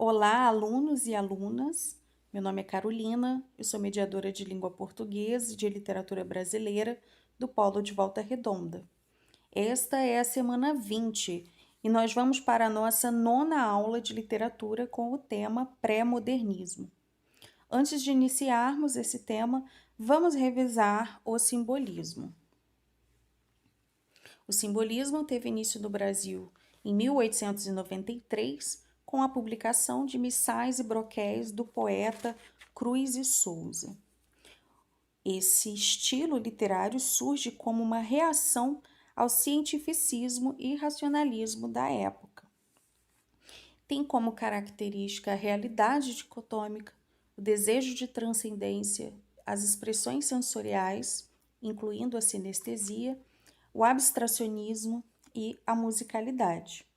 Olá, alunos e alunas. Meu nome é Carolina, eu sou mediadora de língua portuguesa e de literatura brasileira do Polo de Volta Redonda. Esta é a semana 20 e nós vamos para a nossa nona aula de literatura com o tema pré-modernismo. Antes de iniciarmos esse tema, vamos revisar o simbolismo. O simbolismo teve início no Brasil em 1893, com a publicação de missais e broquéis do poeta Cruz e Souza. Esse estilo literário surge como uma reação ao cientificismo e racionalismo da época. Tem como característica a realidade dicotômica, o desejo de transcendência, as expressões sensoriais, incluindo a sinestesia, o abstracionismo e a musicalidade.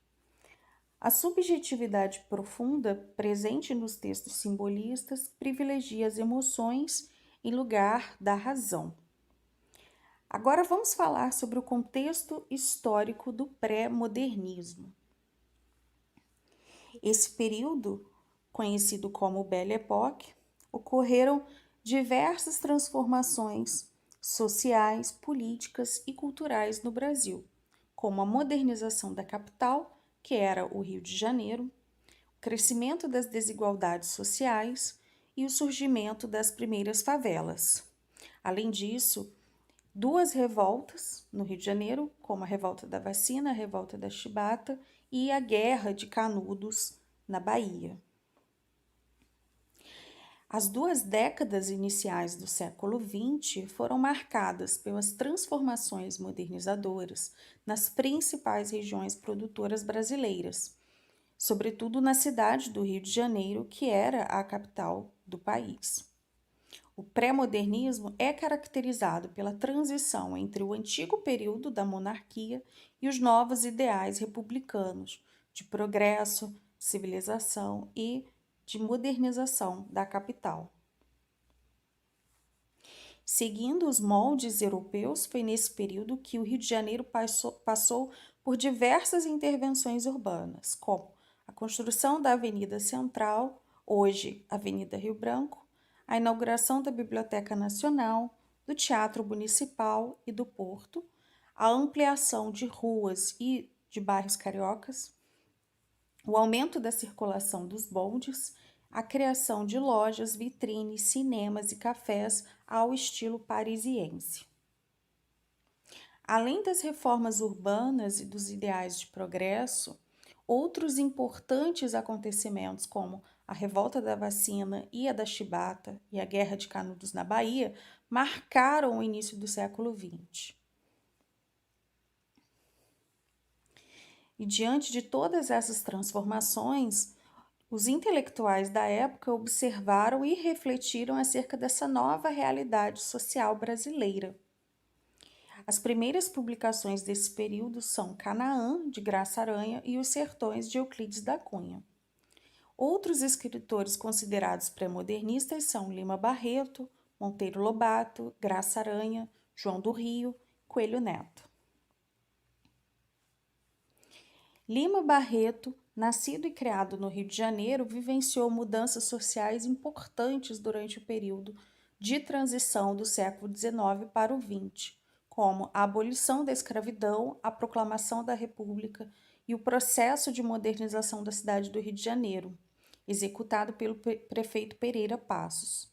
A subjetividade profunda presente nos textos simbolistas privilegia as emoções em lugar da razão. Agora vamos falar sobre o contexto histórico do pré-modernismo. Esse período, conhecido como Belle Époque, ocorreram diversas transformações sociais, políticas e culturais no Brasil, como a modernização da capital, que era o Rio de Janeiro, o crescimento das desigualdades sociais e o surgimento das primeiras favelas. Além disso, duas revoltas no Rio de Janeiro, como a Revolta da Vacina, a Revolta da Chibata e a Guerra de Canudos, na Bahia. As duas décadas iniciais do século XX foram marcadas pelas transformações modernizadoras nas principais regiões produtoras brasileiras, sobretudo na cidade do Rio de Janeiro, que era a capital do país. O pré-modernismo é caracterizado pela transição entre o antigo período da monarquia e os novos ideais republicanos de progresso, civilização e de modernização da capital. Seguindo os moldes europeus, foi nesse período que o Rio de Janeiro passou por diversas intervenções urbanas, como a construção da Avenida Central, hoje Avenida Rio Branco, a inauguração da Biblioteca Nacional, do Teatro Municipal e do Porto, a ampliação de ruas e de bairros cariocas, o aumento da circulação dos bondes, a criação de lojas, vitrines, cinemas e cafés ao estilo parisiense. Além das reformas urbanas e dos ideais de progresso, outros importantes acontecimentos, como a Revolta da Vacina e a da Chibata e a Guerra de Canudos na Bahia, marcaram o início do século XX. E diante de todas essas transformações, os intelectuais da época observaram e refletiram acerca dessa nova realidade social brasileira. As primeiras publicações desse período são Canaã, de Graça Aranha, e Os Sertões, de Euclides da Cunha. Outros escritores considerados pré-modernistas são Lima Barreto, Monteiro Lobato, Graça Aranha, João do Rio, Coelho Neto. Lima Barreto, nascido e criado no Rio de Janeiro, vivenciou mudanças sociais importantes durante o período de transição do século XIX para o XX, como a abolição da escravidão, a proclamação da República e o processo de modernização da cidade do Rio de Janeiro, executado pelo prefeito Pereira Passos.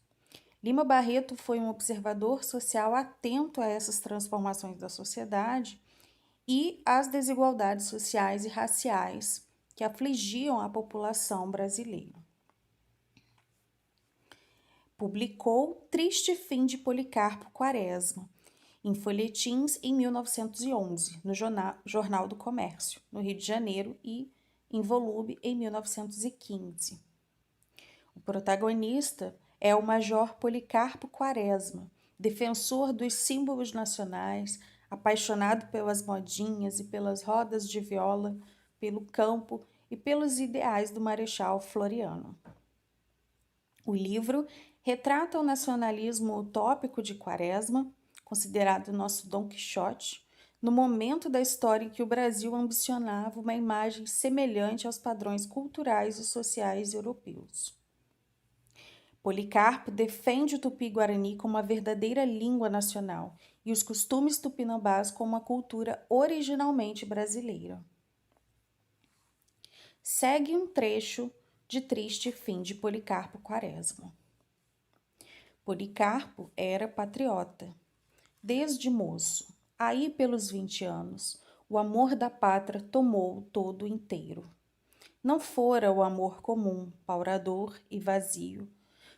Lima Barreto foi um observador social atento a essas transformações da sociedade e às desigualdades sociais e raciais que afligiam a população brasileira. Publicou Triste Fim de Policarpo Quaresma, em folhetins em 1911, no Jornal do Comércio, no Rio de Janeiro, e em volume em 1915. O protagonista é o Major Policarpo Quaresma, defensor dos símbolos nacionais, apaixonado pelas modinhas e pelas rodas de viola, pelo campo e pelos ideais do Marechal Floriano. O livro retrata o nacionalismo utópico de Quaresma, considerado nosso Dom Quixote, no momento da história em que o Brasil ambicionava uma imagem semelhante aos padrões culturais e sociais europeus. Policarpo defende o tupi-guarani como uma verdadeira língua nacional e os costumes tupinambás como uma cultura originalmente brasileira. Segue um trecho de Triste Fim de Policarpo Quaresma. Policarpo era patriota. Desde moço, aí pelos 20 anos, o amor da pátria tomou-o todo inteiro. Não fora o amor comum, paurador e vazio.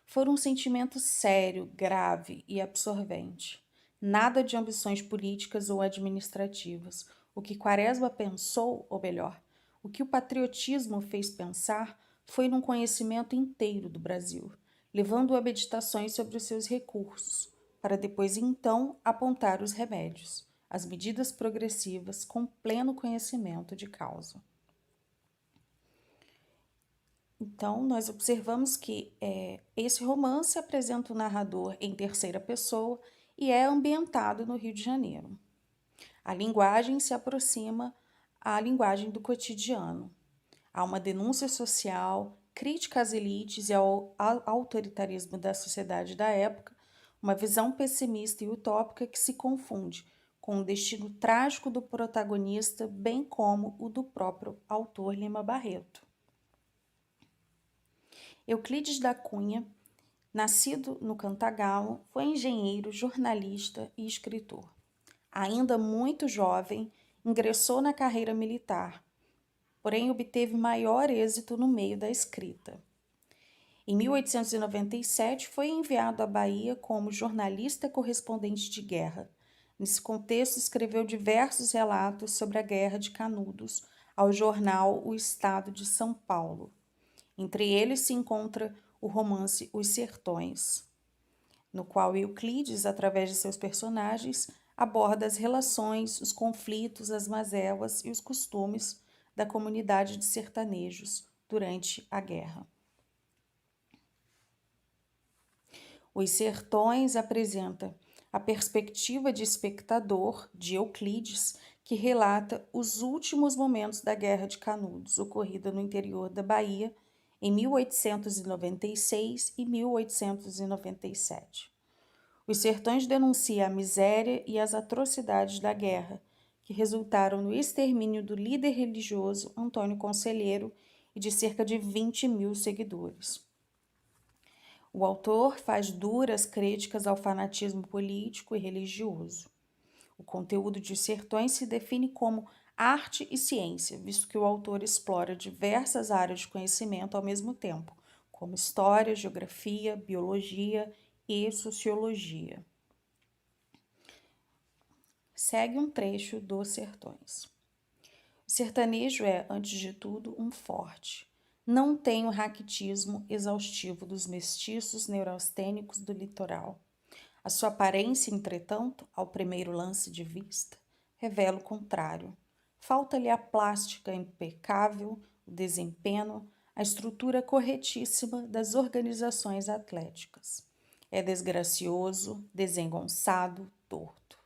Fora um sentimento sério, grave e absorvente. Nada de ambições políticas ou administrativas. O que Quaresma pensou, ou melhor, o que o patriotismo fez pensar, foi num conhecimento inteiro do Brasil, levando-o a meditações sobre os seus recursos, para depois então apontar os remédios, as medidas progressivas com pleno conhecimento de causa. Então, nós observamos que esse romance apresenta o narrador em terceira pessoa e é ambientado no Rio de Janeiro. A linguagem se aproxima à linguagem do cotidiano. Há uma denúncia social, crítica às elites e ao autoritarismo da sociedade da época, uma visão pessimista e utópica que se confunde com o destino trágico do protagonista, bem como o do próprio autor Lima Barreto. Euclides da Cunha, nascido no Cantagalo, foi engenheiro, jornalista e escritor. Ainda muito jovem, ingressou na carreira militar, porém obteve maior êxito no meio da escrita. Em 1897, foi enviado à Bahia como jornalista correspondente de guerra. Nesse contexto, escreveu diversos relatos sobre a Guerra de Canudos ao jornal O Estado de São Paulo. Entre eles se encontra o romance Os Sertões, no qual Euclides, através de seus personagens, aborda as relações, os conflitos, as mazelas e os costumes da comunidade de sertanejos durante a guerra. Os Sertões apresenta a perspectiva de espectador de Euclides, que relata os últimos momentos da Guerra de Canudos, ocorrida no interior da Bahia em 1896 e 1897. Os Sertões denuncia a miséria e as atrocidades da guerra, que resultaram no extermínio do líder religioso Antônio Conselheiro e de cerca de 20 mil seguidores. O autor faz duras críticas ao fanatismo político e religioso. O conteúdo de Sertões se define como arte e ciência, visto que o autor explora diversas áreas de conhecimento ao mesmo tempo, como história, geografia, biologia e sociologia. Segue um trecho dos Sertões. O sertanejo é, antes de tudo, um forte. Não tem o raquitismo exaustivo dos mestiços neurastênicos do litoral. A sua aparência, entretanto, ao primeiro lance de vista, revela o contrário. Falta-lhe a plástica impecável, o desempenho, a estrutura corretíssima das organizações atléticas. É desgracioso, desengonçado, torto.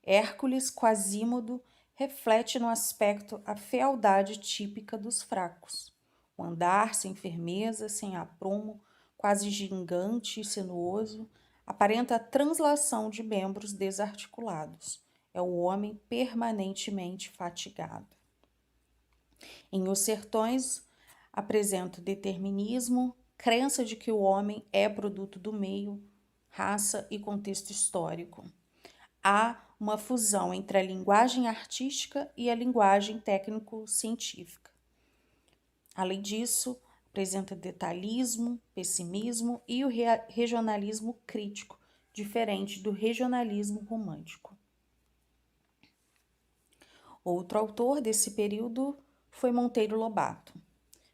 Hércules Quasímodo reflete no aspecto a fealdade típica dos fracos. O andar sem firmeza, sem aprumo, quase gigante e sinuoso, aparenta a translação de membros desarticulados. É o homem permanentemente fatigado. Em Os Sertões, apresenta o determinismo, crença de que o homem é produto do meio, raça e contexto histórico. Há uma fusão entre a linguagem artística e a linguagem técnico-científica. Além disso, apresenta detalhismo, pessimismo e o regionalismo crítico, diferente do regionalismo romântico. Outro autor desse período foi Monteiro Lobato.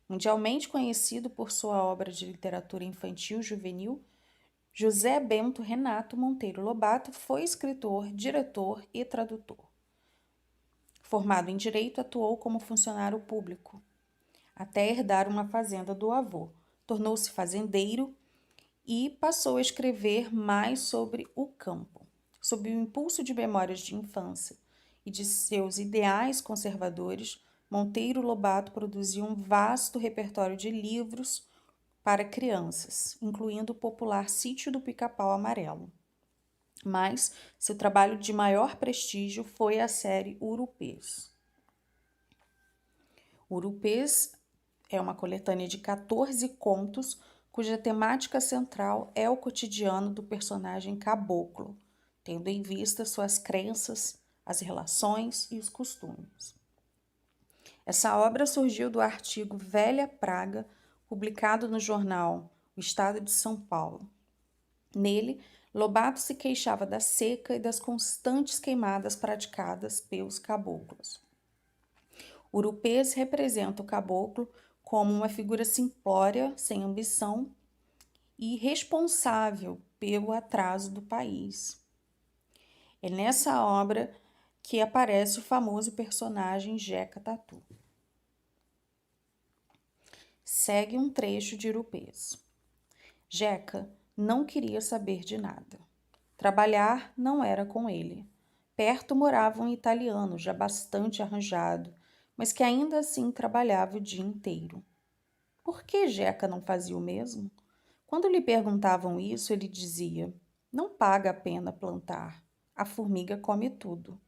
Mundialmente conhecido por sua obra de literatura infantil juvenil, José Bento Renato Monteiro Lobato foi escritor, diretor e tradutor. Formado em Direito, atuou como funcionário público, até herdar uma fazenda do avô. Tornou-se fazendeiro e passou a escrever mais sobre o campo. Sob o impulso de memórias de infância e de seus ideais conservadores, Monteiro Lobato produziu um vasto repertório de livros para crianças, incluindo o popular Sítio do Pica-Pau Amarelo. Mas seu trabalho de maior prestígio foi a série Urupês. Urupês é uma coletânea de 14 contos cuja temática central é o cotidiano do personagem caboclo, tendo em vista suas crenças, as relações e os costumes. Essa obra surgiu do artigo Velha Praga, publicado no jornal O Estado de São Paulo. Nele, Lobato se queixava da seca e das constantes queimadas praticadas pelos caboclos. Urupês representa o caboclo como uma figura simplória, sem ambição e responsável pelo atraso do país. É nessa obra que aparece o famoso personagem Jeca Tatu. Segue um trecho de Urupês. Jeca não queria saber de nada. Trabalhar não era com ele. Perto morava um italiano já bastante arranjado, mas que ainda assim trabalhava o dia inteiro. Por que Jeca não fazia o mesmo? Quando lhe perguntavam isso, ele dizia: não paga a pena plantar. A formiga come tudo.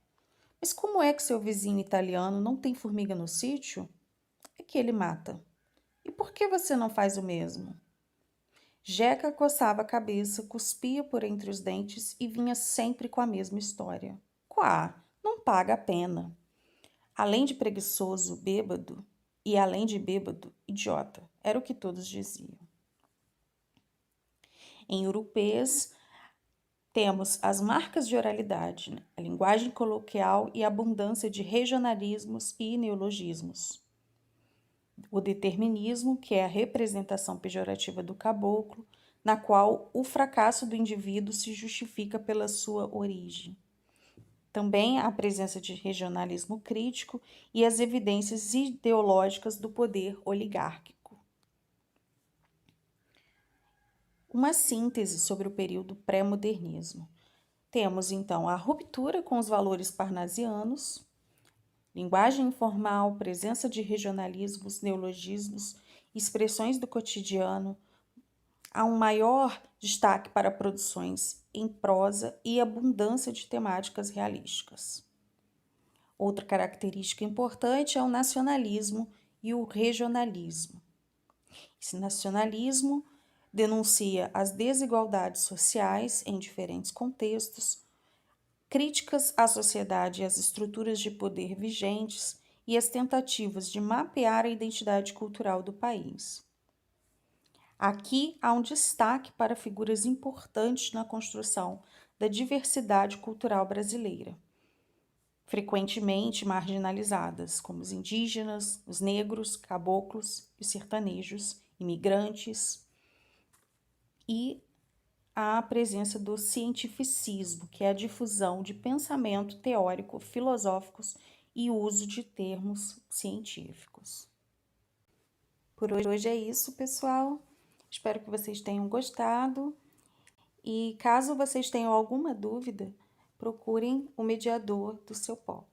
Mas como é que seu vizinho italiano não tem formiga no sítio? É que ele mata. E por que você não faz o mesmo? Jeca coçava a cabeça, cuspia por entre os dentes e vinha sempre com a mesma história. Quá, não paga a pena. Além de preguiçoso, bêbado, e além de bêbado, idiota, era o que todos diziam. Em Urupês, temos as marcas de oralidade, né? A linguagem coloquial e a abundância de regionalismos e neologismos. O determinismo, que é a representação pejorativa do caboclo, na qual o fracasso do indivíduo se justifica pela sua origem. Também a presença de regionalismo crítico e as evidências ideológicas do poder oligárquico. Uma síntese sobre o período pré-modernismo. Temos, então, a ruptura com os valores parnasianos, linguagem informal, presença de regionalismos, neologismos, expressões do cotidiano. Há um maior destaque para produções em prosa e abundância de temáticas realísticas. Outra característica importante é o nacionalismo e o regionalismo. Esse nacionalismo denuncia as desigualdades sociais em diferentes contextos, críticas à sociedade e às estruturas de poder vigentes e as tentativas de mapear a identidade cultural do país. Aqui há um destaque para figuras importantes na construção da diversidade cultural brasileira, frequentemente marginalizadas, como os indígenas, os negros, caboclos, os sertanejos, imigrantes, e a presença do cientificismo, que é a difusão de pensamento teórico, filosóficos e uso de termos científicos. Por hoje é isso, pessoal. Espero que vocês tenham gostado e caso vocês tenham alguma dúvida, procurem o mediador do seu polo.